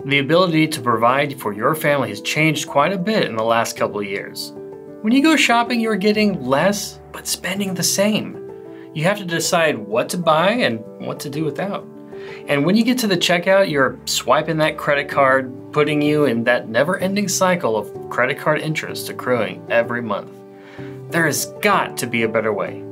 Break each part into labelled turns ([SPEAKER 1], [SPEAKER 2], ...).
[SPEAKER 1] The ability to provide for your family has changed quite a bit in the last couple of years. When you go shopping, you're getting less, but spending the same. You have to decide what to buy and what to do without. And when you get to the checkout, you're swiping that credit card, putting you in that never-ending cycle of credit card interest accruing every month. There has got to be a better way.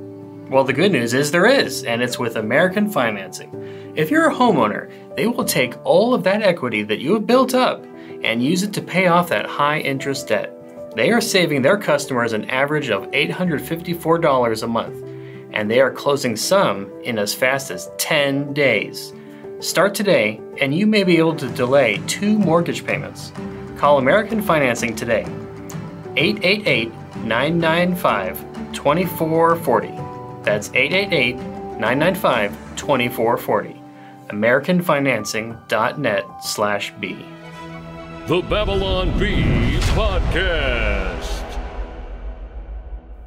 [SPEAKER 1] Well, the good news is there is, and it's with American Financing. If you're a homeowner, they will take all of that equity that you have built up and use it to pay off that high-interest debt. They are saving their customers an average of $854 a month, and they are closing some in as fast as 10 days. Start today, and you may be able to delay 2 mortgage payments. Call American Financing today. 888-995-2440. That's 888-995-2440. AmericanFinancing.net/B.
[SPEAKER 2] The Babylon Bee Podcast.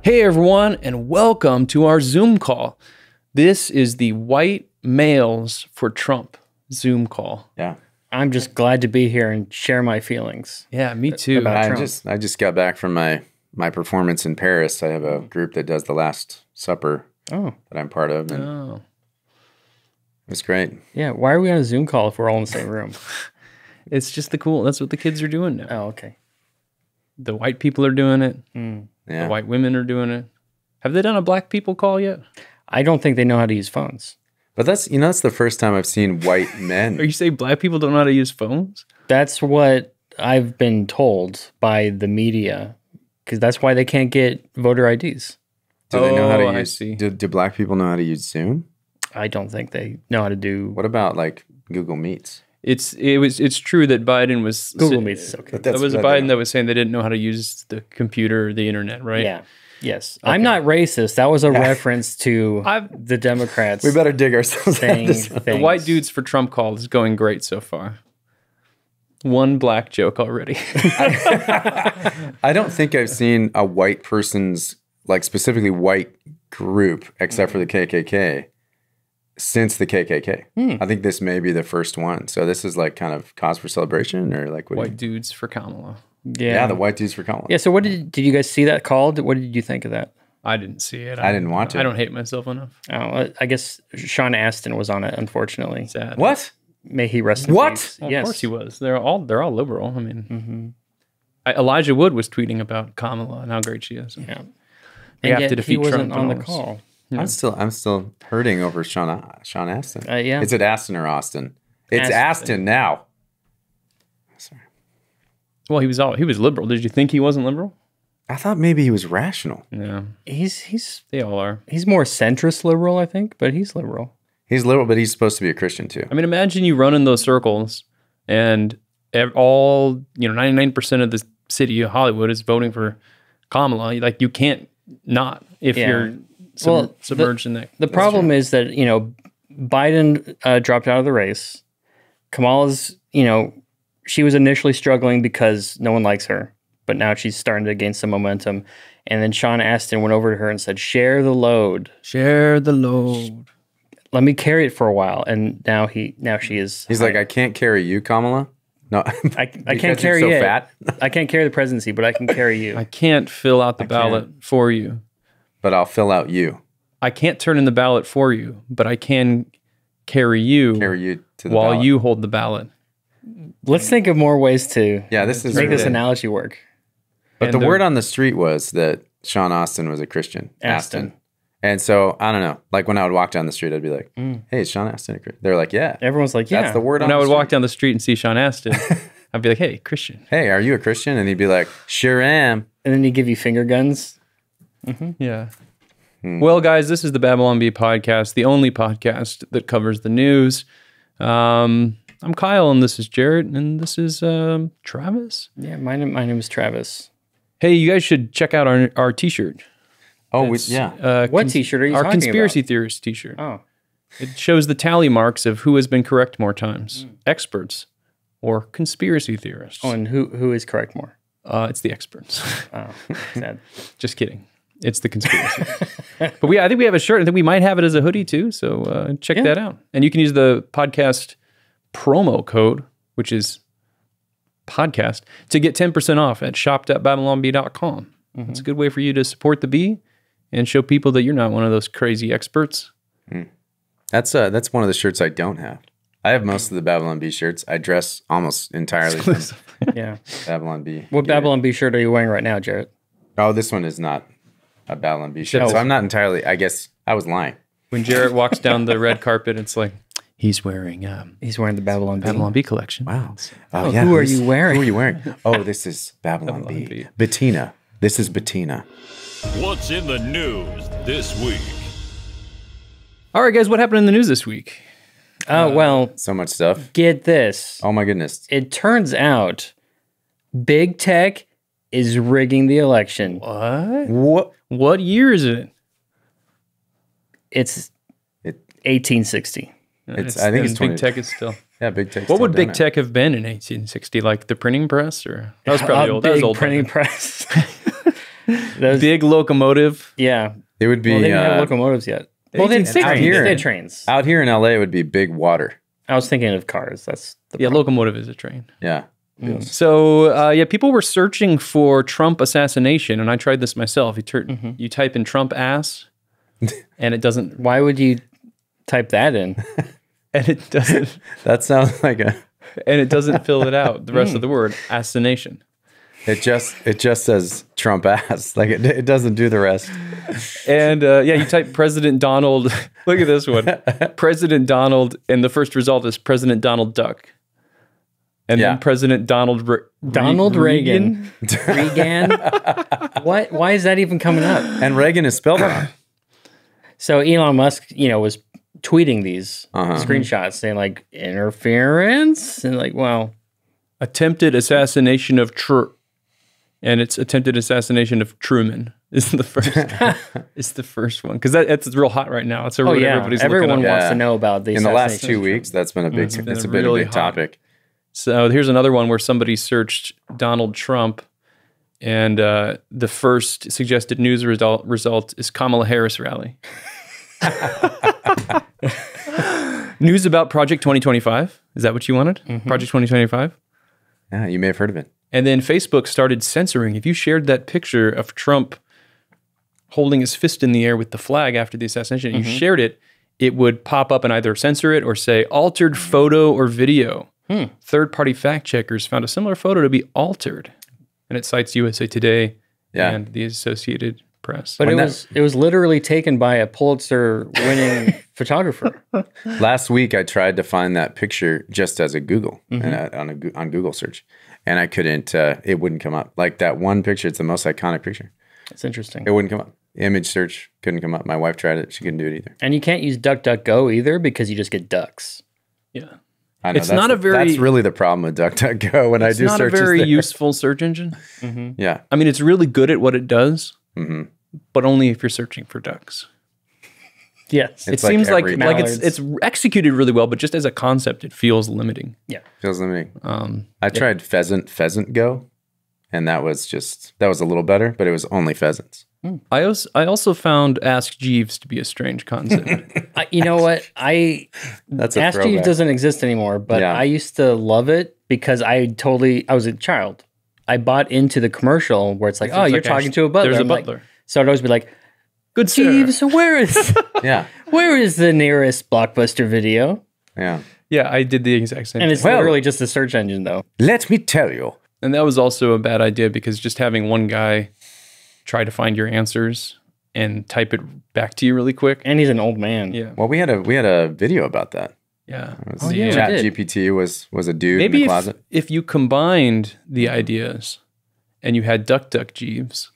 [SPEAKER 3] Hey everyone, and welcome to our Zoom call. This is the White Males for Trump Zoom call.
[SPEAKER 4] Yeah.
[SPEAKER 1] I'm just glad to be here and share my feelings.
[SPEAKER 3] Yeah, me too.
[SPEAKER 1] About
[SPEAKER 4] I
[SPEAKER 1] Trump.
[SPEAKER 4] just got back from my performance in Paris. I have a group that does the Last Supper that I'm part of, and
[SPEAKER 3] Oh.
[SPEAKER 4] it was great.
[SPEAKER 1] Yeah, why are we on a Zoom call if we're all in the same room?
[SPEAKER 3] It's just that's what the kids are doing now.
[SPEAKER 1] Oh, okay.
[SPEAKER 3] The white people are doing it.
[SPEAKER 4] Yeah.
[SPEAKER 3] The white women are doing it. Have they done a black people call yet?
[SPEAKER 1] I don't think they know how to use phones.
[SPEAKER 4] But that's the first time I've seen white men.
[SPEAKER 3] Are you saying black people don't know how to use phones?
[SPEAKER 1] That's what I've been told by the media, because that's why they can't get voter IDs.
[SPEAKER 4] Do they know how to
[SPEAKER 3] I
[SPEAKER 4] use?
[SPEAKER 3] see.
[SPEAKER 4] Do black people know how to use Zoom?
[SPEAKER 1] I don't think they know how to do
[SPEAKER 4] What about like Google Meets?
[SPEAKER 3] It's true that Biden was
[SPEAKER 1] Google Meets. Is okay.
[SPEAKER 3] That was Biden that was saying they didn't know how to use the computer or the internet, right?
[SPEAKER 1] Yeah. Yes. I'm not racist. That was a reference to the Democrats.
[SPEAKER 4] We better dig ourselves out of
[SPEAKER 1] saying
[SPEAKER 4] this one.
[SPEAKER 1] things.
[SPEAKER 3] The White Dudes for Trump call is going great so far. One black joke already.
[SPEAKER 4] I don't think I've seen a white person's, like specifically white group, except for the KKK, since the KKK. I think this may be the first one. So this is like kind of cause for celebration, or like what?
[SPEAKER 3] White Dudes for Kamala.
[SPEAKER 4] Yeah, the white dudes for Kamala.
[SPEAKER 1] Yeah. So what did you guys see that called? What did you think of that?
[SPEAKER 3] I didn't see it.
[SPEAKER 4] I didn't want to.
[SPEAKER 3] I don't hate myself enough.
[SPEAKER 1] Oh, I guess Sean Astin was on it, unfortunately.
[SPEAKER 3] Sad.
[SPEAKER 4] What?
[SPEAKER 1] May he rest in
[SPEAKER 4] What?
[SPEAKER 1] peace.
[SPEAKER 3] Well,
[SPEAKER 1] Yes.
[SPEAKER 3] Of course he was. They're all liberal. I mean, Elijah Wood was tweeting about Kamala and how great she is.
[SPEAKER 1] Yeah.
[SPEAKER 3] We
[SPEAKER 1] And
[SPEAKER 3] have to
[SPEAKER 1] yet he
[SPEAKER 3] defeat
[SPEAKER 1] wasn't
[SPEAKER 3] Trump
[SPEAKER 1] on
[SPEAKER 3] and
[SPEAKER 1] the
[SPEAKER 3] all this.
[SPEAKER 1] call.
[SPEAKER 4] I'm still hurting over Sean Astin.
[SPEAKER 1] Yeah.
[SPEAKER 4] Is it Astin or Austin? It's
[SPEAKER 1] Astin.
[SPEAKER 4] Astin now. Sorry.
[SPEAKER 3] Well, he was liberal. Did you think he wasn't liberal?
[SPEAKER 4] I thought maybe he was rational.
[SPEAKER 3] Yeah,
[SPEAKER 1] He's
[SPEAKER 3] they all are.
[SPEAKER 1] more centrist liberal, I think, but he's liberal.
[SPEAKER 4] He's liberal, but he's supposed to be a Christian too.
[SPEAKER 3] I mean, imagine you run in those circles and all 99% of the city of Hollywood is voting for Kamala. Like, you can't not if
[SPEAKER 1] Yeah.
[SPEAKER 3] you're
[SPEAKER 1] Well,
[SPEAKER 3] submerged in that.
[SPEAKER 1] The problem is that, Biden dropped out of the race. Kamala's, she was initially struggling because no one likes her, but now she's starting to gain some momentum. And then Sean Astin went over to her and said, share the load.
[SPEAKER 3] Share the load.
[SPEAKER 1] Let me carry it for a while. And now she is.
[SPEAKER 4] He's like, I can't carry you, Kamala. No,
[SPEAKER 1] I
[SPEAKER 4] because
[SPEAKER 1] can't carry
[SPEAKER 4] you're so
[SPEAKER 1] it.
[SPEAKER 4] fat.
[SPEAKER 1] I can't carry the presidency, but I can carry you.
[SPEAKER 3] I can't fill out the ballot for you.
[SPEAKER 4] But I'll fill out you.
[SPEAKER 3] I can't turn in the ballot for you, but I can carry you
[SPEAKER 4] Carry you to the
[SPEAKER 3] while
[SPEAKER 4] ballot.
[SPEAKER 3] you hold the ballot.
[SPEAKER 1] Let's think of more ways to
[SPEAKER 4] Yeah, this is
[SPEAKER 1] make this
[SPEAKER 4] really-
[SPEAKER 1] analogy work.
[SPEAKER 4] But
[SPEAKER 3] And
[SPEAKER 4] the
[SPEAKER 3] the-
[SPEAKER 4] word on the street was that Sean Astin was a Christian.
[SPEAKER 1] Astin.
[SPEAKER 4] And so, I don't know. Like when I would walk down the street, I'd be like, hey, is Sean Astin a Christian? They're like, yeah.
[SPEAKER 1] Everyone's like, yeah.
[SPEAKER 4] That's the word on
[SPEAKER 3] When I
[SPEAKER 4] the
[SPEAKER 3] would
[SPEAKER 4] street.
[SPEAKER 3] walk down the street and see Sean Astin, I'd be like, hey, Christian.
[SPEAKER 4] Hey, are you a Christian? And he'd be like, sure am.
[SPEAKER 1] And then you give you finger guns.
[SPEAKER 3] Yeah. Well, guys, this is the Babylon Bee podcast, the only podcast that covers the news. I'm Kyle, and this is Jarrett, and this is Travis.
[SPEAKER 1] Yeah, my name is Travis.
[SPEAKER 3] Hey, you guys should check out our T-shirt.
[SPEAKER 4] Oh,
[SPEAKER 3] It's,
[SPEAKER 4] yeah.
[SPEAKER 1] What T-shirt are you
[SPEAKER 3] Our
[SPEAKER 1] talking
[SPEAKER 3] conspiracy
[SPEAKER 1] about?
[SPEAKER 3] theorist T-shirt.
[SPEAKER 1] Oh,
[SPEAKER 3] It shows the tally marks of who has been correct more times, experts or conspiracy theorists.
[SPEAKER 1] oh, and who is correct more?
[SPEAKER 3] It's the experts.
[SPEAKER 1] Oh, sad.
[SPEAKER 3] Just kidding. It's the conspiracy. But I think we have a shirt. I think we might have it as a hoodie too. So check that out. And you can use the podcast promo code, which is podcast to get 10% off at shop.babylonbee.com. It's a good way for you to support the bee and show people that you're not one of those crazy experts.
[SPEAKER 4] That's one of the shirts I don't have. I have most of the Babylon Bee shirts. I dress almost entirely from
[SPEAKER 1] Yeah.
[SPEAKER 4] Babylon Bee.
[SPEAKER 1] What Babylon Bee shirt are you wearing right now, Jarrett?
[SPEAKER 4] Oh, this one is not a Babylon Bee shirt.
[SPEAKER 1] No.
[SPEAKER 4] So I'm not entirely, I guess I was lying.
[SPEAKER 3] When Jarrett walks down the red carpet, it's like, he's wearing
[SPEAKER 1] He's wearing the Babylon Bee.
[SPEAKER 3] Babylon Bee collection.
[SPEAKER 4] Wow.
[SPEAKER 1] Oh, who are you wearing?
[SPEAKER 4] Who are you wearing? Oh, this is Babylon Bee.
[SPEAKER 3] Bee.
[SPEAKER 4] Bettina. This is Bettina.
[SPEAKER 2] What's in the news this week?
[SPEAKER 3] All right, guys, what happened in the news this week?
[SPEAKER 1] Oh, well,
[SPEAKER 4] So much stuff.
[SPEAKER 1] get this.
[SPEAKER 4] Oh my goodness.
[SPEAKER 1] It turns out big tech is rigging the election.
[SPEAKER 3] What? What year is it?
[SPEAKER 1] It's
[SPEAKER 4] It-
[SPEAKER 1] 1860.
[SPEAKER 4] I think it's 20.
[SPEAKER 3] Big tech is still.
[SPEAKER 4] Yeah, big tech.
[SPEAKER 3] What would big tech have been in 1860? Like the printing press, or that was probably old. That was
[SPEAKER 1] Big
[SPEAKER 3] old.
[SPEAKER 1] printing press. Those,
[SPEAKER 3] Big locomotive.
[SPEAKER 1] yeah.
[SPEAKER 4] It would be
[SPEAKER 1] Well, they didn't have locomotives yet. Well, they had
[SPEAKER 3] 1860.
[SPEAKER 1] trains.
[SPEAKER 4] Here.
[SPEAKER 1] They had trains.
[SPEAKER 4] out here in LA. It would be big water.
[SPEAKER 1] I was thinking of cars. That's the
[SPEAKER 3] Yeah, locomotive is a train.
[SPEAKER 4] Yeah.
[SPEAKER 3] So yeah, people were searching for Trump assassination, and I tried this myself. You type in Trump ass, and it doesn't.
[SPEAKER 1] Why would you type that in?
[SPEAKER 3] And it doesn't.
[SPEAKER 4] That sounds like
[SPEAKER 3] And it doesn't fill it out. The rest of the word assassination.
[SPEAKER 4] it just says Trump ass. Like it doesn't do the rest.
[SPEAKER 3] And yeah, you type President Donald. Look at this one, President Donald, and the first result is President Donald Duck, and
[SPEAKER 4] Yeah.
[SPEAKER 3] then President Donald
[SPEAKER 1] Donald Reagan. Reagan. What? Why is that even coming up?
[SPEAKER 4] And Reagan is spelled wrong.
[SPEAKER 1] So Elon Musk, was tweeting these screenshots saying like interference and like, well,
[SPEAKER 3] Attempted assassination of and it's attempted assassination of Truman is the first. It's the first one because that's real hot right now. It's
[SPEAKER 1] oh yeah,
[SPEAKER 3] everybody's
[SPEAKER 1] everyone
[SPEAKER 3] looking up.
[SPEAKER 1] wants
[SPEAKER 4] Yeah.
[SPEAKER 1] to know about these.
[SPEAKER 4] In the last 2 weeks, that's been a big.
[SPEAKER 3] been
[SPEAKER 4] It's
[SPEAKER 3] a
[SPEAKER 4] been a
[SPEAKER 3] really
[SPEAKER 4] big
[SPEAKER 3] hot-
[SPEAKER 4] topic.
[SPEAKER 3] So here's another one where somebody searched Donald Trump, and the first suggested news result is Kamala Harris rally. News about Project 2025. Is that what you wanted? Project 2025?
[SPEAKER 4] Yeah, you may have heard of it.
[SPEAKER 3] And then Facebook started censoring. If you shared that picture of Trump holding his fist in the air with the flag after the assassination, and you shared it, it would pop up and either censor it or say altered photo or video. Third-party fact checkers found a similar photo to be altered. And it cites USA Today
[SPEAKER 4] Yeah.
[SPEAKER 3] and the Associated Press.
[SPEAKER 1] But
[SPEAKER 4] When
[SPEAKER 1] it was literally taken by a Pulitzer-winning photographer.
[SPEAKER 4] Last week, I tried to find that picture just as a Google and on Google search, and I couldn't. It wouldn't come up. Like that one picture, it's the most iconic picture.
[SPEAKER 1] It's interesting.
[SPEAKER 4] It wouldn't come up. Image search couldn't come up. My wife tried it; she couldn't do it either.
[SPEAKER 1] And you can't use DuckDuckGo either because you just get ducks.
[SPEAKER 3] Yeah.
[SPEAKER 4] I know,
[SPEAKER 3] It's not a very-
[SPEAKER 4] That's really the problem with DuckDuckGo when I
[SPEAKER 3] It's
[SPEAKER 4] do
[SPEAKER 3] not a
[SPEAKER 4] searches.
[SPEAKER 3] very
[SPEAKER 4] there.
[SPEAKER 3] useful search engine.
[SPEAKER 4] Yeah,
[SPEAKER 3] I mean, it's really good at what it does, but only if you're searching for ducks.
[SPEAKER 1] Yes.
[SPEAKER 3] It
[SPEAKER 4] It's like
[SPEAKER 3] seems like
[SPEAKER 4] every-
[SPEAKER 3] it's executed really well, but just as a concept, it feels limiting.
[SPEAKER 1] yeah.
[SPEAKER 4] feels limiting. I tried Pheasant Go, and that was a little better, but it was only pheasants.
[SPEAKER 3] I also found Ask Jeeves to be a strange concept.
[SPEAKER 1] You know what?
[SPEAKER 4] That's a
[SPEAKER 1] Ask Jeeves
[SPEAKER 4] throwback.
[SPEAKER 1] doesn't exist anymore, but
[SPEAKER 4] Yeah.
[SPEAKER 1] I used to love it because I was a child. I bought into the commercial where it's like, oh, you're
[SPEAKER 3] like
[SPEAKER 1] talking
[SPEAKER 3] Ask-
[SPEAKER 1] to a butler.
[SPEAKER 3] there's a
[SPEAKER 1] I'm like-
[SPEAKER 3] butler.
[SPEAKER 1] so I'd always be like,
[SPEAKER 3] Good sir.
[SPEAKER 1] Jeeves, where is
[SPEAKER 4] Yeah,
[SPEAKER 1] the nearest Blockbuster video?
[SPEAKER 4] yeah.
[SPEAKER 3] Yeah, I did the exact same
[SPEAKER 1] And
[SPEAKER 3] thing.
[SPEAKER 1] it's literally just a search engine, though.
[SPEAKER 4] Let me tell you.
[SPEAKER 3] And that was also a bad idea because just having one guy try to find your answers and type it back to you really quick.
[SPEAKER 1] And he's an old man.
[SPEAKER 3] Yeah.
[SPEAKER 4] Well, we had a video about that.
[SPEAKER 3] Yeah.
[SPEAKER 1] Oh, yeah, we
[SPEAKER 4] Chat
[SPEAKER 1] did.
[SPEAKER 4] GPT was a dude in
[SPEAKER 3] Maybe
[SPEAKER 4] the
[SPEAKER 3] if,
[SPEAKER 4] closet.
[SPEAKER 3] if you combined the ideas and you had Duck Jeeves,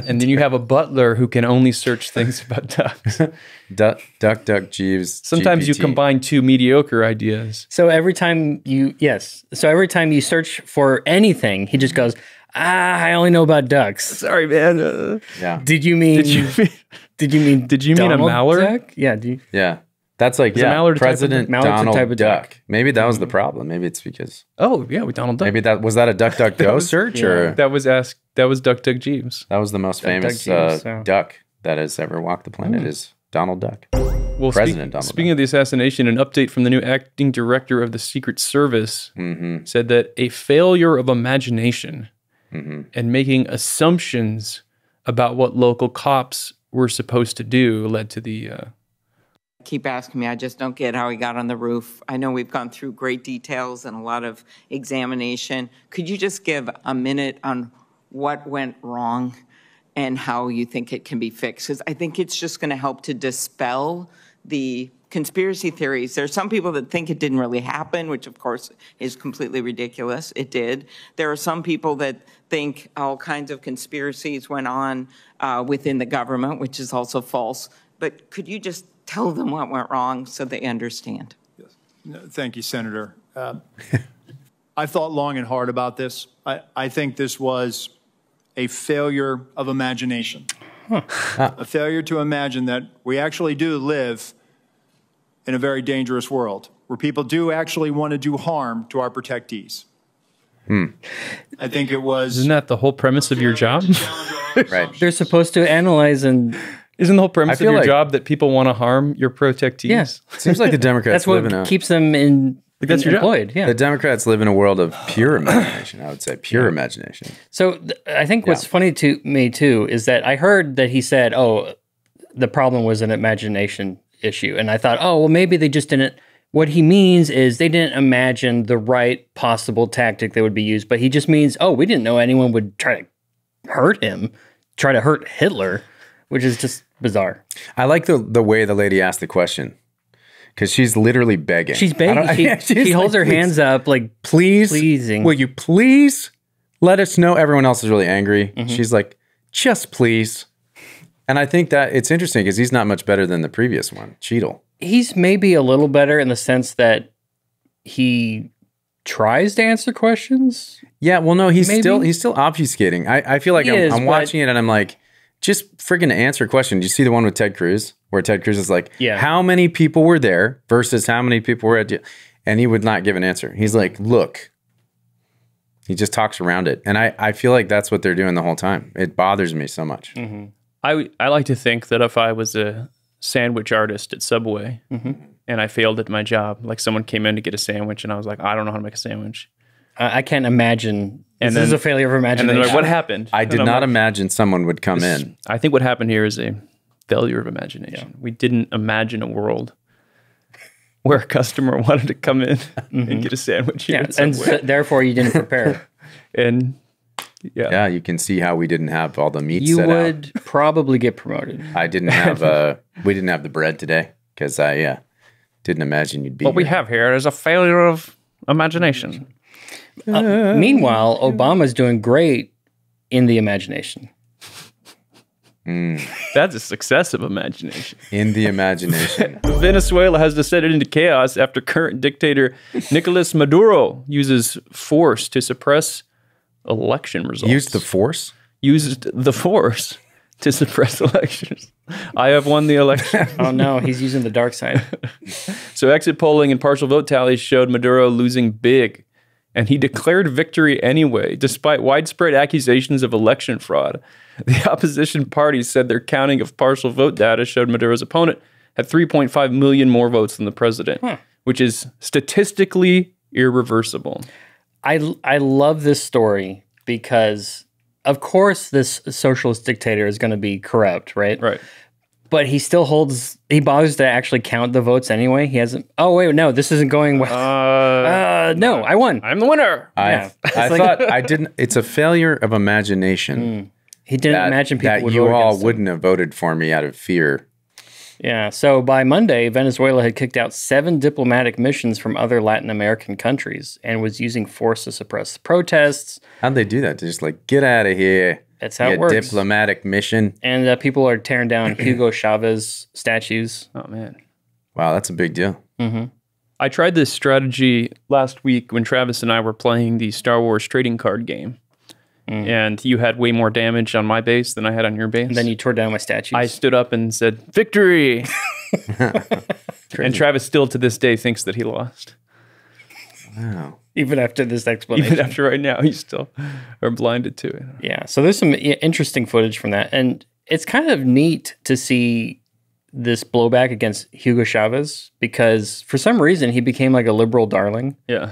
[SPEAKER 3] and then you have a butler who can only search things about ducks.
[SPEAKER 4] Duck Jeeves.
[SPEAKER 3] Sometimes you
[SPEAKER 4] GPT.
[SPEAKER 3] combine two mediocre ideas.
[SPEAKER 1] So every time you search for anything, he just goes, I only know about ducks.
[SPEAKER 3] Sorry, man.
[SPEAKER 4] Yeah,
[SPEAKER 1] Did you mean
[SPEAKER 3] Did you mean a
[SPEAKER 1] Donald
[SPEAKER 3] mallard?
[SPEAKER 1] Duck? Yeah.
[SPEAKER 4] yeah. That's like
[SPEAKER 3] a mallard a type of
[SPEAKER 4] President
[SPEAKER 1] duck? Mallard's a
[SPEAKER 4] Donald
[SPEAKER 1] type of
[SPEAKER 4] Duck.
[SPEAKER 1] duck.
[SPEAKER 4] Maybe that was the problem. Maybe it's because
[SPEAKER 3] Oh yeah, with Donald Duck.
[SPEAKER 4] maybe that was a DuckDuckGo search or
[SPEAKER 3] That was Duck Jeeves.
[SPEAKER 4] that was the most famous
[SPEAKER 1] Jeeves, so-
[SPEAKER 4] duck that has ever walked the planet is Donald Duck.
[SPEAKER 3] Well,
[SPEAKER 4] President Donald
[SPEAKER 3] speaking of the assassination, an update from the new acting director of the Secret Service said that a failure of imagination and making assumptions about what local cops were supposed to do led to the...
[SPEAKER 5] Keep asking me. I just don't get how he got on the roof. I know we've gone through great details and a lot of examination. Could you just give a minute on what went wrong and how you think it can be fixed? Because I think it's just going to help to dispel the conspiracy theories. There are some people that think it didn't really happen, which of course is completely ridiculous. It did. There are some people that think all kinds of conspiracies went on within the government, which is also false. But could you just tell them what went wrong so they understand?
[SPEAKER 6] Yes. No, thank you, Senator. I've thought long and hard about this. I think this was a failure of imagination. A failure to imagine that we actually do live in a very dangerous world where people do actually want to do harm to our protectees. I think it was...
[SPEAKER 3] Isn't that the whole premise of your job?
[SPEAKER 4] Right.
[SPEAKER 1] They're supposed to analyze and...
[SPEAKER 3] Isn't the whole premise of your
[SPEAKER 4] like-
[SPEAKER 3] job that people want to harm your protectees?
[SPEAKER 1] Yes.
[SPEAKER 4] Seems like the Democrats
[SPEAKER 1] That's what
[SPEAKER 4] live in a...
[SPEAKER 1] keeps them
[SPEAKER 3] that's your job.
[SPEAKER 1] employed. Yeah.
[SPEAKER 4] The Democrats live in a world of pure imagination, I would say. Pure imagination.
[SPEAKER 1] So I think what's funny to me too is that I heard that he said, "Oh, the problem was an imagination issue," and I thought, "Oh, well, maybe they just didn't." What he means is they didn't imagine the right possible tactic that would be used, but he just means, "Oh, we didn't know anyone would try to hurt him, try to hurt Hitler," which is just bizarre.
[SPEAKER 4] I like the way the lady asked the question because she's literally begging.
[SPEAKER 1] She's begging. She holds her hands up like pleasing.
[SPEAKER 4] Will you please let us know? Everyone else is really angry. She's like, just please. And I think that it's interesting because he's not much better than the previous one, Cheadle.
[SPEAKER 1] He's maybe a little better in the sense that he tries to answer questions.
[SPEAKER 4] Yeah, well, no, he's
[SPEAKER 1] Maybe.
[SPEAKER 4] still obfuscating. I feel like
[SPEAKER 1] He is,
[SPEAKER 4] I'm watching it and I'm like, just friggin' answer a question. Do you see the one with Ted Cruz where Ted Cruz is like, how many people were there versus how many people were at, and he would not give an answer. He's like, look, he just talks around it. And I feel like that's what they're doing the whole time. It bothers me so much.
[SPEAKER 3] I like to think that if I was a sandwich artist at Subway and I failed at my job, like someone came in to get a sandwich and I was like, I don't know how to make a sandwich.
[SPEAKER 1] I can't imagine.
[SPEAKER 3] And
[SPEAKER 1] This is a failure of
[SPEAKER 3] And
[SPEAKER 1] imagination.
[SPEAKER 3] then they're like, what happened?
[SPEAKER 4] I did
[SPEAKER 3] And I'm
[SPEAKER 4] not
[SPEAKER 3] like,
[SPEAKER 4] imagine someone would come in.
[SPEAKER 3] I think what happened here is a failure of imagination. We didn't imagine a world where a customer wanted to come in and get a sandwich here at
[SPEAKER 1] and
[SPEAKER 3] Subway.
[SPEAKER 1] therefore you didn't prepare.
[SPEAKER 3] And
[SPEAKER 4] Yeah, you can see how we didn't have all the meat
[SPEAKER 1] You
[SPEAKER 4] set
[SPEAKER 1] would probably get promoted.
[SPEAKER 4] out. I didn't have we didn't have the bread today because I didn't imagine you'd be
[SPEAKER 3] what we
[SPEAKER 4] here.
[SPEAKER 3] have here is a failure of imagination.
[SPEAKER 1] Meanwhile, Obama's doing great in the imagination.
[SPEAKER 3] That's a success of imagination.
[SPEAKER 4] In the imagination.
[SPEAKER 3] Venezuela has descended into chaos after current dictator Nicolas Maduro uses force to suppress election results.
[SPEAKER 4] Used the force?
[SPEAKER 3] Used the force to suppress elections. I have won the election.
[SPEAKER 1] Oh no, he's using the dark side.
[SPEAKER 3] So exit polling and partial vote tallies showed Maduro losing big, and he declared victory anyway, despite widespread accusations of election fraud. The opposition parties said their counting of partial vote data showed Maduro's opponent had 3.5 million more votes than the president, which is statistically irreversible.
[SPEAKER 1] I love this story because, of course, this socialist dictator is going to be corrupt, right?
[SPEAKER 3] Right.
[SPEAKER 1] But he still he bothers to actually count the votes anyway. He hasn't. Oh wait, no, this isn't going well. No, I won.
[SPEAKER 3] I'm the winner.
[SPEAKER 4] I thought I didn't. It's a failure of imagination.
[SPEAKER 1] He didn't imagine people
[SPEAKER 4] that
[SPEAKER 1] would
[SPEAKER 4] you
[SPEAKER 1] vote
[SPEAKER 4] all
[SPEAKER 1] against him.
[SPEAKER 4] wouldn't have voted for me out of fear.
[SPEAKER 1] Yeah. So by Monday, Venezuela had kicked out 7 diplomatic missions from other Latin American countries and was using force to suppress protests.
[SPEAKER 4] How'd they do that? They just like, get out of here.
[SPEAKER 1] That's how
[SPEAKER 4] you
[SPEAKER 1] it works.
[SPEAKER 4] Diplomatic mission.
[SPEAKER 1] And people are tearing down Hugo Chavez statues.
[SPEAKER 3] Oh, man.
[SPEAKER 4] Wow, that's a big deal.
[SPEAKER 3] I tried this strategy last week when Travis and I were playing the Star Wars trading card game. And you had way more damage on my base than I had on your base.
[SPEAKER 1] And then you tore down my statues.
[SPEAKER 3] I stood up and said, victory! And Travis still to this day thinks that he lost.
[SPEAKER 4] Wow.
[SPEAKER 1] Even after this explanation.
[SPEAKER 3] Even after right now, you still are blinded to it.
[SPEAKER 1] Yeah. So there's some interesting footage from that. And it's kind of neat to see this blowback against Hugo Chavez because for some reason he became like a liberal darling.
[SPEAKER 3] Yeah.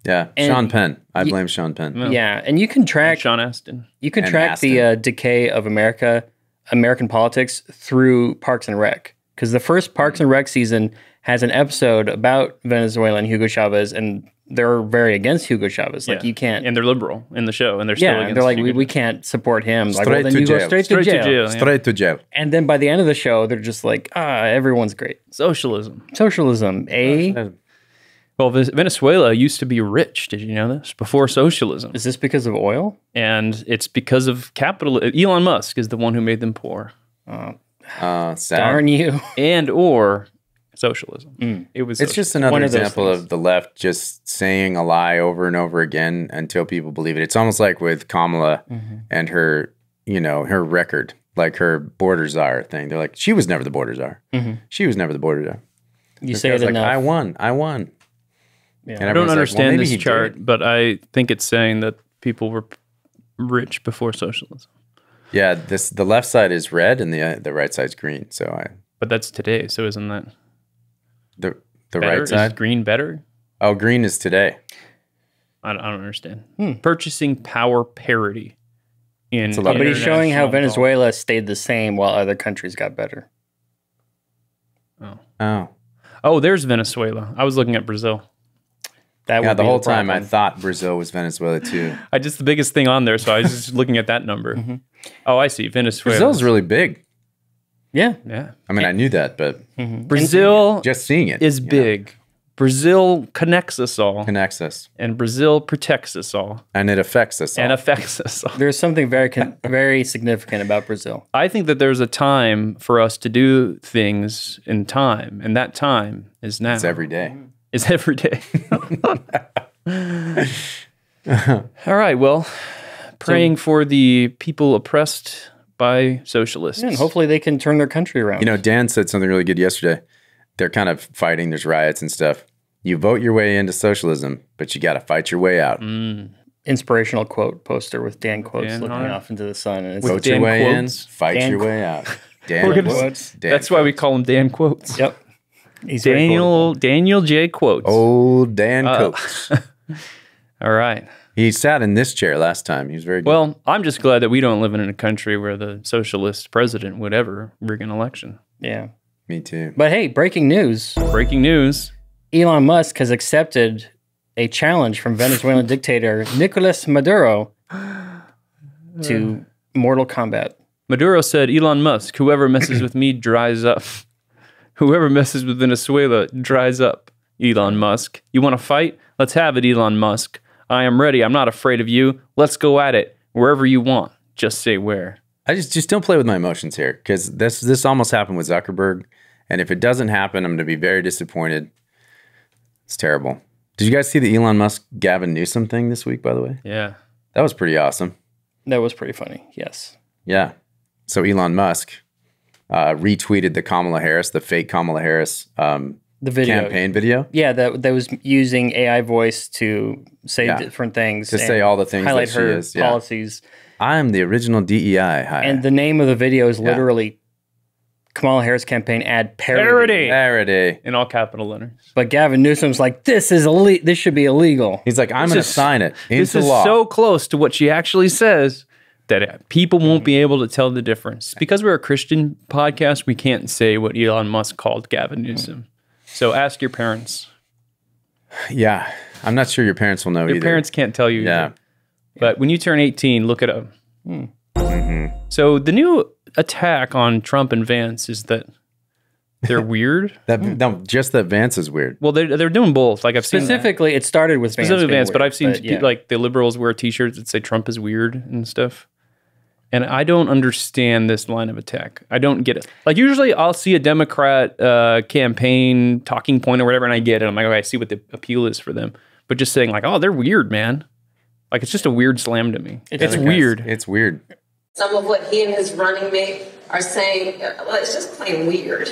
[SPEAKER 4] Yeah,
[SPEAKER 1] And
[SPEAKER 4] Sean Penn. I blame Sean Penn.
[SPEAKER 1] Yeah, and you can track
[SPEAKER 3] Sean Astin.
[SPEAKER 1] You can
[SPEAKER 4] And
[SPEAKER 1] track the decay of American politics through Parks and Rec because the first Parks and Rec season has an episode about Venezuela and Hugo Chavez, and they're very against Hugo Chavez. Like you can't,
[SPEAKER 3] and they're liberal in the show, and they're still against
[SPEAKER 1] they're like
[SPEAKER 3] Hugo
[SPEAKER 1] we can't support him. Like, well,
[SPEAKER 4] Straight
[SPEAKER 1] then
[SPEAKER 4] to
[SPEAKER 1] you go
[SPEAKER 4] jail.
[SPEAKER 1] straight to jail.
[SPEAKER 3] yeah.
[SPEAKER 4] Straight to jail.
[SPEAKER 1] And then by the end of the show, they're just like, everyone's great.
[SPEAKER 3] Socialism.
[SPEAKER 1] Socialism,
[SPEAKER 3] Well, Venezuela used to be rich. Did you know this? Before socialism.
[SPEAKER 1] Is this because of oil?
[SPEAKER 3] And it's because of capital. Elon Musk is the one who made them poor.
[SPEAKER 4] Sad.
[SPEAKER 1] Darn you.
[SPEAKER 3] And or socialism. It was.
[SPEAKER 4] It's just
[SPEAKER 1] One
[SPEAKER 4] another
[SPEAKER 1] of those
[SPEAKER 4] example
[SPEAKER 1] things.
[SPEAKER 4] of the left just saying a lie over and over again until people believe it. It's almost like with Kamala and her, her record, like her border czar thing. They're like, she was never the border czar. She was never the border czar.
[SPEAKER 1] You
[SPEAKER 4] This
[SPEAKER 1] say
[SPEAKER 4] guy's
[SPEAKER 1] it
[SPEAKER 4] like,
[SPEAKER 1] enough.
[SPEAKER 4] I won.
[SPEAKER 1] Yeah.
[SPEAKER 4] And
[SPEAKER 3] I don't
[SPEAKER 4] everyone's like, well,
[SPEAKER 3] understand
[SPEAKER 4] maybe
[SPEAKER 3] this
[SPEAKER 4] he
[SPEAKER 3] chart,
[SPEAKER 4] did.
[SPEAKER 3] but I think it's saying that people were rich before socialism.
[SPEAKER 4] Yeah, the left side is red and the right side's green. So
[SPEAKER 3] But that's today, so isn't that
[SPEAKER 4] the
[SPEAKER 3] better?
[SPEAKER 4] right side.
[SPEAKER 3] Is green better?
[SPEAKER 4] Oh, green is today.
[SPEAKER 3] I don't understand. Purchasing power parity in
[SPEAKER 4] a lot.
[SPEAKER 1] But he's showing how
[SPEAKER 3] international
[SPEAKER 1] Venezuela stayed the same while other countries got better.
[SPEAKER 4] Oh,
[SPEAKER 3] Oh, there's Venezuela. I was looking at Brazil.
[SPEAKER 1] That
[SPEAKER 4] yeah.
[SPEAKER 1] would
[SPEAKER 4] The
[SPEAKER 1] be
[SPEAKER 4] whole time I
[SPEAKER 1] problem.
[SPEAKER 4] thought Brazil was Venezuela too.
[SPEAKER 3] Just the biggest thing on there, so I was just looking at that number. Oh, I see. Venezuela.
[SPEAKER 4] Brazil's really big.
[SPEAKER 1] Yeah.
[SPEAKER 3] Yeah.
[SPEAKER 4] I mean, I knew that, but
[SPEAKER 3] Brazil
[SPEAKER 4] just seeing it
[SPEAKER 3] is big. Brazil connects us all,
[SPEAKER 4] connects us,
[SPEAKER 3] and Brazil protects us all,
[SPEAKER 4] and it affects us all.
[SPEAKER 3] and affects us all.
[SPEAKER 1] There's something very significant about Brazil.
[SPEAKER 3] I think that there's a time for us to do things in time, and that time is now.
[SPEAKER 4] It's every day.
[SPEAKER 3] It's every day. All right. Well, praying for the people oppressed by socialists.
[SPEAKER 1] And hopefully they can turn their country around.
[SPEAKER 4] Dan said something really good yesterday. They're kind of fighting. There's riots and stuff. You vote your way into socialism, but you got to fight your way out.
[SPEAKER 1] Inspirational quote poster with Dan quotes
[SPEAKER 3] Dan
[SPEAKER 1] looking
[SPEAKER 3] on it.
[SPEAKER 1] off into the sun. And it's
[SPEAKER 4] Vote
[SPEAKER 3] Dan
[SPEAKER 4] your way
[SPEAKER 3] quotes.
[SPEAKER 4] in, fight
[SPEAKER 1] Dan
[SPEAKER 4] your
[SPEAKER 1] qu-
[SPEAKER 4] way out. Dan
[SPEAKER 3] We're gonna-
[SPEAKER 4] quotes. Dan
[SPEAKER 3] That's why we
[SPEAKER 4] quotes.
[SPEAKER 3] call him Dan Quotes.
[SPEAKER 1] Yep. He's very
[SPEAKER 3] Daniel J. Quotes.
[SPEAKER 4] Old Dan Coates.
[SPEAKER 3] All right.
[SPEAKER 4] He sat in this chair last time. He was very good.
[SPEAKER 3] Well, I'm just glad that we don't live in a country where the socialist president would ever rig an election.
[SPEAKER 1] Yeah.
[SPEAKER 4] Me too.
[SPEAKER 1] But hey, breaking news.
[SPEAKER 3] Breaking news.
[SPEAKER 1] Elon Musk has accepted a challenge from Venezuelan dictator Nicolas Maduro to Mortal Kombat.
[SPEAKER 3] Maduro said, Elon Musk, whoever messes with me dries up. Whoever messes with Venezuela dries up. Elon Musk. You want to fight? Let's have it, Elon Musk. I am ready. I'm not afraid of you. Let's go at it. Wherever you want. Just say where.
[SPEAKER 4] I just don't play with my emotions here because this almost happened with Zuckerberg. And if it doesn't happen, I'm going to be very disappointed. It's terrible. Did you guys see the Elon Musk Gavin Newsom thing this week, by the way?
[SPEAKER 3] Yeah.
[SPEAKER 4] That was pretty awesome.
[SPEAKER 1] That was pretty funny. Yes.
[SPEAKER 4] Yeah. So Elon Musk retweeted the fake Kamala Harris
[SPEAKER 1] The video.
[SPEAKER 4] campaign video
[SPEAKER 1] Yeah, that was using AI voice to say
[SPEAKER 4] Yeah.
[SPEAKER 1] different things.
[SPEAKER 4] to say
[SPEAKER 1] and
[SPEAKER 4] all the things
[SPEAKER 1] highlight
[SPEAKER 4] that she
[SPEAKER 1] her
[SPEAKER 4] is. Yeah.
[SPEAKER 1] policies.
[SPEAKER 4] I'm the original DEI hire.
[SPEAKER 1] And the name of the video is literally Kamala Harris campaign ad parody.
[SPEAKER 4] Parody.
[SPEAKER 3] In all capital letters.
[SPEAKER 1] But Gavin Newsom's like, this should be illegal.
[SPEAKER 4] He's like, I'm going to
[SPEAKER 3] is-
[SPEAKER 4] sign it
[SPEAKER 3] This
[SPEAKER 4] into
[SPEAKER 3] is
[SPEAKER 4] law.
[SPEAKER 3] so close to what she actually says that people won't be able to tell the difference. Because we're a Christian podcast, we can't say what Elon Musk called Gavin Newsom. So ask your parents.
[SPEAKER 4] Yeah. I'm not sure your parents will know
[SPEAKER 3] Your
[SPEAKER 4] either.
[SPEAKER 3] parents can't tell you
[SPEAKER 4] Yeah.
[SPEAKER 3] either. But when you turn 18, look it up. So the new attack on Trump and Vance is that they're weird.
[SPEAKER 4] No, just that Vance is weird.
[SPEAKER 3] Well, they're doing both. Like I've seen
[SPEAKER 1] Specifically, it started with Vance.
[SPEAKER 3] specifically
[SPEAKER 1] being
[SPEAKER 3] Vance, but
[SPEAKER 1] weird,
[SPEAKER 3] I've seen
[SPEAKER 1] yeah.
[SPEAKER 3] like the liberals wear T-shirts that say Trump is weird and stuff. And I don't understand this line of attack. I don't get it. Like usually I'll see a Democrat campaign talking point or whatever, and I get it. I'm like, okay, I see what the appeal is for them. But just saying like, oh, they're weird, man. Like it's just a weird slam to me. It's weird.
[SPEAKER 4] It's weird.
[SPEAKER 7] Some of what he and his running mate are saying, well, it's just plain weird.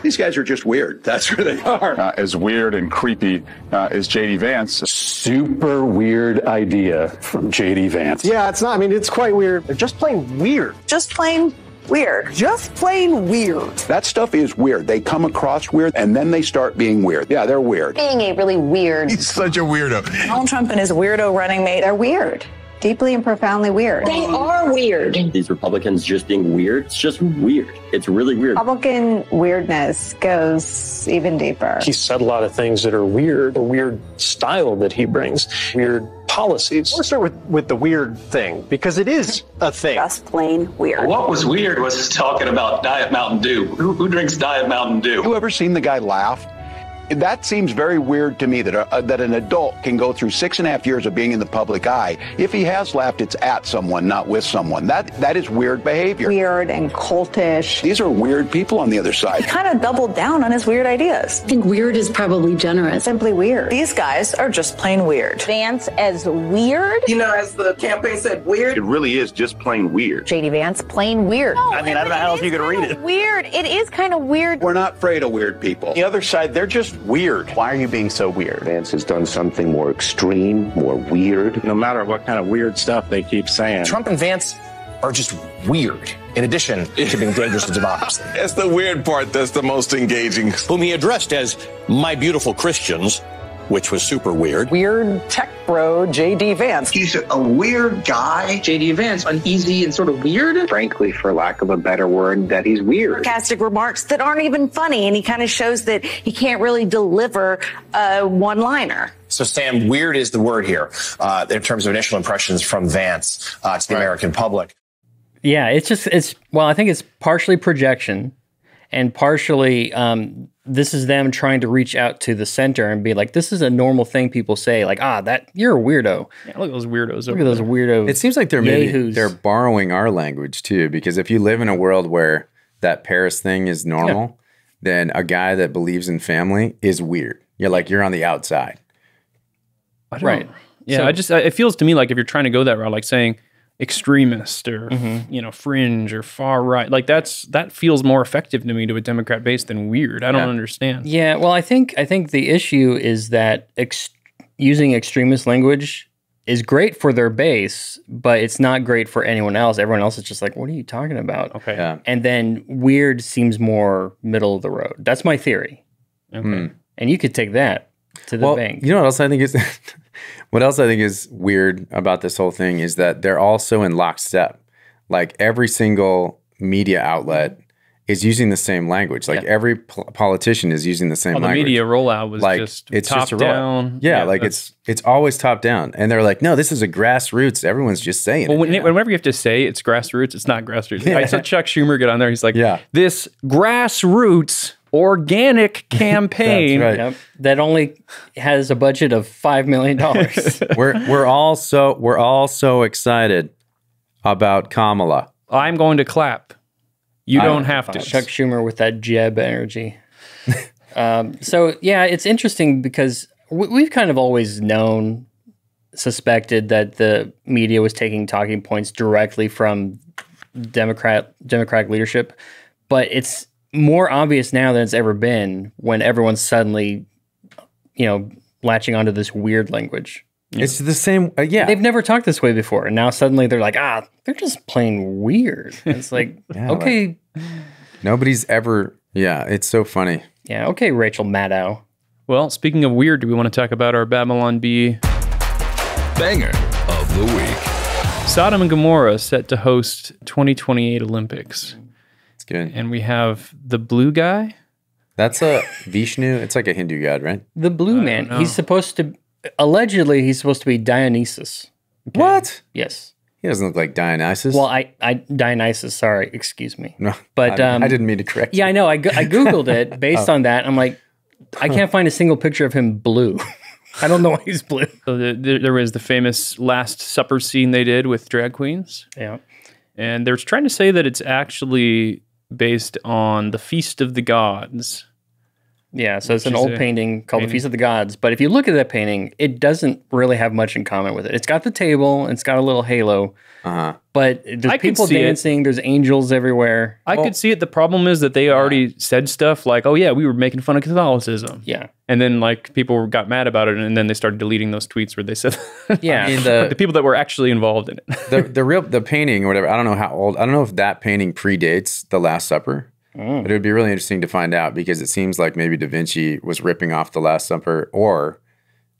[SPEAKER 8] These guys are just weird. That's where they are.
[SPEAKER 9] As weird and creepy as J.D. Vance.
[SPEAKER 10] Super weird idea from J.D. Vance.
[SPEAKER 11] Yeah, it's not. I mean, it's quite weird. They're just plain weird.
[SPEAKER 12] Just plain
[SPEAKER 11] weird. Just plain weird.
[SPEAKER 8] That stuff is weird. They come across weird, and then they start being weird. Yeah, they're weird.
[SPEAKER 12] Being a really weird.
[SPEAKER 13] He's such a weirdo.
[SPEAKER 11] Donald Trump and his weirdo running mate, they're weird. Deeply and profoundly weird.
[SPEAKER 12] They are weird.
[SPEAKER 14] These Republicans just being weird, it's just weird. It's really weird.
[SPEAKER 11] Republican weirdness goes even deeper.
[SPEAKER 15] He said a lot of things that are weird, a weird style that he brings, weird policies. Let's start with the weird thing, because it is a thing.
[SPEAKER 11] Just plain weird.
[SPEAKER 16] What was weird was talking about Diet Mountain Dew. Who drinks Diet Mountain Dew?
[SPEAKER 8] You ever seen the guy laugh? That seems very weird to me that an adult can go through 6.5 years of being in the public eye. If he has laughed, it's at someone, not with someone. That is weird behavior.
[SPEAKER 11] Weird and cultish.
[SPEAKER 8] These are weird people on the other side.
[SPEAKER 11] He kind of doubled down on his weird ideas.
[SPEAKER 12] I think weird is probably generous.
[SPEAKER 11] Simply weird. These guys are just plain weird.
[SPEAKER 12] Vance as weird?
[SPEAKER 17] You know, as the campaign said, weird.
[SPEAKER 18] It really is just plain weird.
[SPEAKER 12] JD Vance, plain weird.
[SPEAKER 15] No, I mean, I don't know how else you could read it.
[SPEAKER 12] Weird. It is kind of weird.
[SPEAKER 8] We're not afraid of weird people.
[SPEAKER 15] The other side, they're just weird. Why are you being so weird?
[SPEAKER 18] Vance has done something more extreme, more weird.
[SPEAKER 19] No matter what kind of weird stuff they keep saying.
[SPEAKER 20] Trump and Vance are just weird, in addition to being dangerous to democracy.
[SPEAKER 13] That's the weird part that's the most engaging.
[SPEAKER 20] Whom he addressed as my beautiful Christians, which was super weird.
[SPEAKER 11] Weird tech bro, JD Vance.
[SPEAKER 17] He's a weird guy.
[SPEAKER 21] JD Vance, uneasy and sort of weird.
[SPEAKER 19] Frankly, for lack of a better word, that he's weird.
[SPEAKER 11] Sarcastic remarks that aren't even funny, and he kind of shows that he can't really deliver a one-liner.
[SPEAKER 20] So, Sam, weird is the word here in terms of initial impressions from Vance to the American public.
[SPEAKER 1] Yeah, I think it's partially projection and partially this is them trying to reach out to the center and be like, this is a normal thing people say, like, that you're a weirdo.
[SPEAKER 3] Yeah, look at those weirdos.
[SPEAKER 1] Look at those weirdos.
[SPEAKER 4] It seems like they're borrowing our language too, because if you live in a world where that Paris thing is normal, then a guy that believes in family is weird. You're on the outside.
[SPEAKER 3] Right. Yeah, so, it feels to me like if you're trying to go that route, like saying extremist or fringe or far right, like that feels more effective to me to a Democrat base than weird. I don't understand.
[SPEAKER 1] Yeah, well, I think the issue is that using extremist language is great for their base, but it's not great for anyone else. Everyone else is just like, what are you talking about?
[SPEAKER 3] Okay. Yeah.
[SPEAKER 1] And then weird seems more middle of the road. That's my theory.
[SPEAKER 3] Okay.
[SPEAKER 1] And you could take that to the bank.
[SPEAKER 4] You know what else I think is what else I think is weird about this whole thing is that they're all so in lockstep. Like every single media outlet is using the same language. Like every politician is using the same language.
[SPEAKER 3] The media rollout was
[SPEAKER 4] like,
[SPEAKER 3] just
[SPEAKER 4] it's
[SPEAKER 3] top
[SPEAKER 4] just a
[SPEAKER 3] down.
[SPEAKER 4] Yeah, like it's always top down. And they're like, no, this is a grassroots. Everyone's just saying it.
[SPEAKER 3] Whenever you have to say it's grassroots, it's not grassroots.
[SPEAKER 4] Yeah.
[SPEAKER 3] I saw Chuck Schumer get on there. He's like, this grassroots organic campaign
[SPEAKER 4] That's right.
[SPEAKER 1] that only has a budget of $5 million.
[SPEAKER 4] we're all so excited about Kamala.
[SPEAKER 3] I'm going to clap. You don't have to.
[SPEAKER 1] Chuck Schumer with that Jeb energy. So yeah, it's interesting because we've kind of always suspected that the media was taking talking points directly from Democratic leadership, but it's more obvious now than it's ever been when everyone's suddenly, latching onto this weird language.
[SPEAKER 4] It's the same,
[SPEAKER 1] They've never talked this way before, and now suddenly they're like, they're just plain weird. And it's like, okay.
[SPEAKER 4] Like, nobody's ever, it's so funny.
[SPEAKER 1] Yeah, okay, Rachel Maddow.
[SPEAKER 3] Well, speaking of weird, do we want to talk about our Babylon Bee
[SPEAKER 2] Banger of the Week?
[SPEAKER 3] Sodom and Gomorrah set to host 2028 Olympics.
[SPEAKER 4] It's good.
[SPEAKER 3] And we have the blue guy.
[SPEAKER 4] That's a Vishnu. It's like a Hindu god, right?
[SPEAKER 1] The blue man. He's supposed to... Allegedly, he's supposed to be Dionysus.
[SPEAKER 4] Okay. What?
[SPEAKER 1] Yes.
[SPEAKER 4] He doesn't look like Dionysus.
[SPEAKER 1] Well, Dionysus, sorry, excuse me.
[SPEAKER 4] No,
[SPEAKER 1] but
[SPEAKER 4] I didn't mean to correct you.
[SPEAKER 1] Yeah, I know. I Googled it based on that. I'm like, I can't find a single picture of him blue. I don't know why he's blue.
[SPEAKER 3] So there was the famous Last Supper scene they did with drag queens.
[SPEAKER 1] Yeah.
[SPEAKER 3] And they're trying to say that it's actually based on the Feast of the Gods.
[SPEAKER 1] Yeah, so it's an old painting called The Feast of the Gods. But if you look at that painting, it doesn't really have much in common with it. It's got the table, and it's got a little halo. But there's people dancing, there's angels everywhere.
[SPEAKER 3] I could see it. The problem is that they already said stuff like, oh yeah, we were making fun of Catholicism.
[SPEAKER 1] Yeah.
[SPEAKER 3] And then like people got mad about it, and then they started deleting those tweets where they said
[SPEAKER 1] Yeah.
[SPEAKER 4] I mean,
[SPEAKER 3] the people that were actually involved in it.
[SPEAKER 4] the painting or whatever, I don't know how old, I don't know if that painting predates The Last Supper. But it would be really interesting to find out, because it seems like maybe Da Vinci was ripping off The Last Supper, or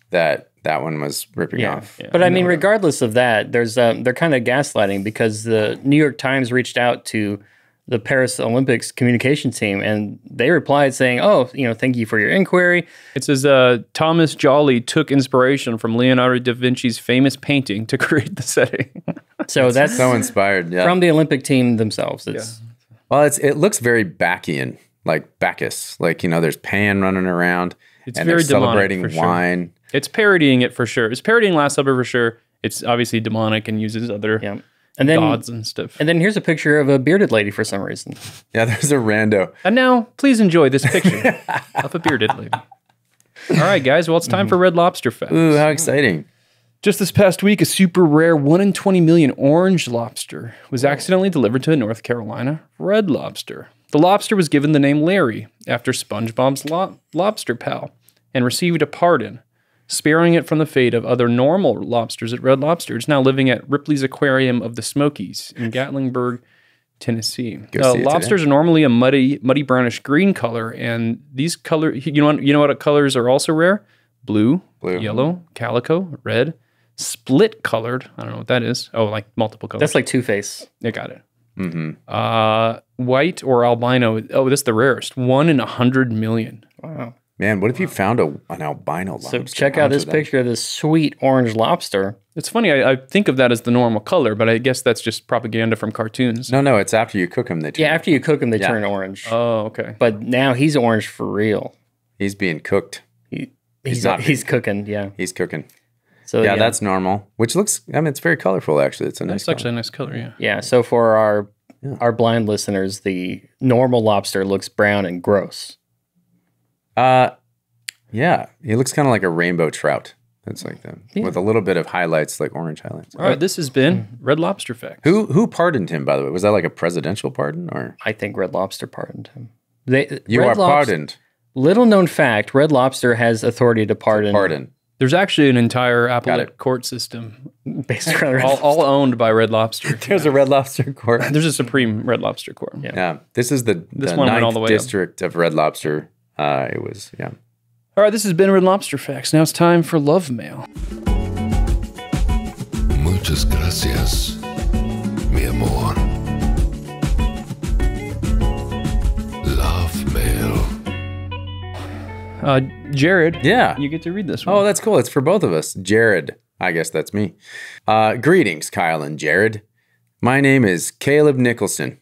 [SPEAKER 4] that one was ripping off.
[SPEAKER 1] Yeah. But I mean, regardless of that, there's they're kind of gaslighting, because the New York Times reached out to the Paris Olympics communication team, and they replied saying, "Oh, thank you for your inquiry."
[SPEAKER 3] It says Thomas Joly took inspiration from Leonardo da Vinci's famous painting to create the setting.
[SPEAKER 1] So that's
[SPEAKER 4] so inspired, yeah.
[SPEAKER 1] From the Olympic team themselves.
[SPEAKER 4] Well, it looks very Bacchian, like Bacchus. Like, there's Pan running around.
[SPEAKER 3] It's
[SPEAKER 4] and
[SPEAKER 3] very
[SPEAKER 4] they're celebrating
[SPEAKER 3] demonic, for
[SPEAKER 4] wine.
[SPEAKER 3] Sure. It's parodying it for sure. It's parodying Last Supper for sure. It's obviously demonic and uses other gods and stuff.
[SPEAKER 1] And then here's a picture of a bearded lady for some reason.
[SPEAKER 4] Yeah, there's a rando.
[SPEAKER 3] And now, please enjoy this picture of a bearded lady. All right, guys. Well, it's time for Red Lobster Fest.
[SPEAKER 4] Ooh, how exciting.
[SPEAKER 3] Just this past week, a super rare 1 in 20 million orange lobster was accidentally delivered to a North Carolina Red Lobster. The lobster was given the name Larry after SpongeBob's lobster pal and received a pardon, sparing it from the fate of other normal lobsters at Red Lobster. It's now living at Ripley's Aquarium of the Smokies in Gatlinburg, Tennessee. Lobsters are normally a muddy brownish green color, and these colors, you know what colors are also rare? Blue, yellow, calico, red, split colored. I don't know what that is. Oh, like multiple colors.
[SPEAKER 1] That's like Two-Face.
[SPEAKER 3] I got it. White or albino. Oh, that's the rarest. 1 in 100 million.
[SPEAKER 1] Wow.
[SPEAKER 4] Man, what if you found an albino lobster?
[SPEAKER 1] So check out this picture of this sweet orange lobster.
[SPEAKER 3] It's funny, I think of that as the normal color, but I guess that's just propaganda from cartoons.
[SPEAKER 4] No, it's after you cook them.
[SPEAKER 1] After you cook them, they turn orange.
[SPEAKER 3] Oh, okay.
[SPEAKER 1] But now he's orange for real.
[SPEAKER 4] He's being cooked.
[SPEAKER 1] He's cooking, yeah.
[SPEAKER 4] He's cooking.
[SPEAKER 1] So
[SPEAKER 4] yeah, that's normal. Which looks, it's very colorful, actually. It's
[SPEAKER 3] actually a nice color, yeah.
[SPEAKER 1] Yeah, so for our blind listeners, the normal lobster looks brown and gross.
[SPEAKER 4] Yeah, he looks kind of like a rainbow trout. That's like that, with a little bit of highlights, like orange highlights.
[SPEAKER 3] All right, this has been Red Lobster Facts.
[SPEAKER 4] Who pardoned him, by the way? Was that like a presidential pardon, or?
[SPEAKER 1] I think Red Lobster pardoned him.
[SPEAKER 4] You are pardoned.
[SPEAKER 1] Little known fact: Red Lobster has authority to pardon.
[SPEAKER 3] There's actually an entire appellate court system
[SPEAKER 1] based around
[SPEAKER 3] all owned by Red Lobster.
[SPEAKER 4] There's a Red Lobster court.
[SPEAKER 3] There's a Supreme Red Lobster court.
[SPEAKER 4] Yeah. This is the
[SPEAKER 3] one went all the
[SPEAKER 4] 9th
[SPEAKER 3] way
[SPEAKER 4] district of Red Lobster. It was,
[SPEAKER 3] All right, this has been Red Lobster Facts. Now it's time for Love Mail.
[SPEAKER 2] Muchas gracias, mi amor. Love Mail.
[SPEAKER 3] Jared.
[SPEAKER 4] Yeah.
[SPEAKER 3] You get to read this one.
[SPEAKER 4] Oh, that's cool. It's for both of us. Jared. I guess that's me. Greetings, Kyle and Jared. My name is Caleb Nicholson.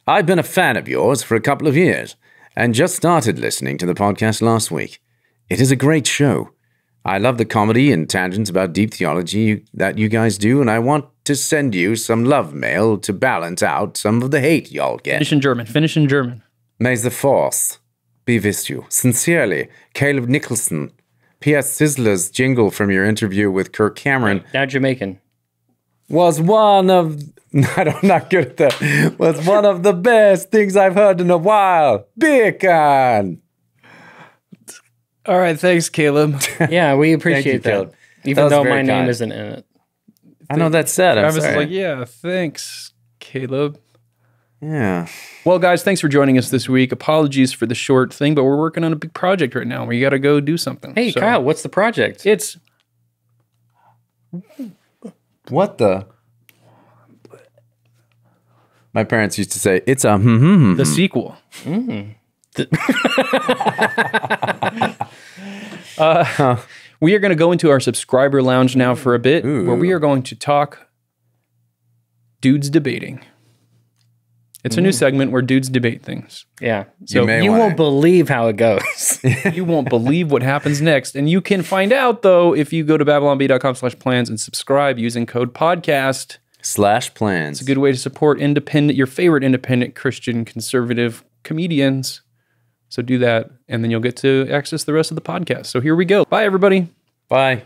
[SPEAKER 4] I've been a fan of yours for a couple of years and just started listening to the podcast last week. It is a great show. I love the comedy and tangents about deep theology that you guys do, and I want to send you some love mail to balance out some of the hate y'all get.
[SPEAKER 3] Finish in German.
[SPEAKER 4] May the Force be with you. Sincerely, Caleb Nicholson. P.S. Sizzler's jingle from your interview with Kirk Cameron.
[SPEAKER 1] Now Jamaican.
[SPEAKER 4] Was one of... I'm not good at that. Was one of the best things I've heard in a while. Bacon!
[SPEAKER 3] All right, thanks, Caleb.
[SPEAKER 1] Yeah, we appreciate that.
[SPEAKER 4] Caleb.
[SPEAKER 1] Even though my name isn't in it.
[SPEAKER 4] I know that's sad. I'm
[SPEAKER 3] Travis
[SPEAKER 4] sorry.
[SPEAKER 3] is like, yeah, thanks, Caleb.
[SPEAKER 4] Yeah.
[SPEAKER 3] Well, guys, thanks for joining us this week. Apologies for the short thing, but we're working on a big project right now. We got to go do something.
[SPEAKER 1] Hey, Kyle, what's the project?
[SPEAKER 3] It's...
[SPEAKER 4] What the... My parents used to say, it's a the
[SPEAKER 3] sequel. We are going to go into our subscriber lounge now for a bit, where we are going to talk dudes debating. It's a new segment where dudes debate things.
[SPEAKER 1] Yeah. So you won't believe how it goes.
[SPEAKER 3] You won't believe what happens next. And you can find out, though, if you go to babylonb.com/plans and subscribe using code podcast.
[SPEAKER 4] /plans.
[SPEAKER 3] It's a good way to support your favorite independent Christian conservative comedians. So do that, and then you'll get to access the rest of the podcast. So here we go. Bye, everybody.
[SPEAKER 4] Bye.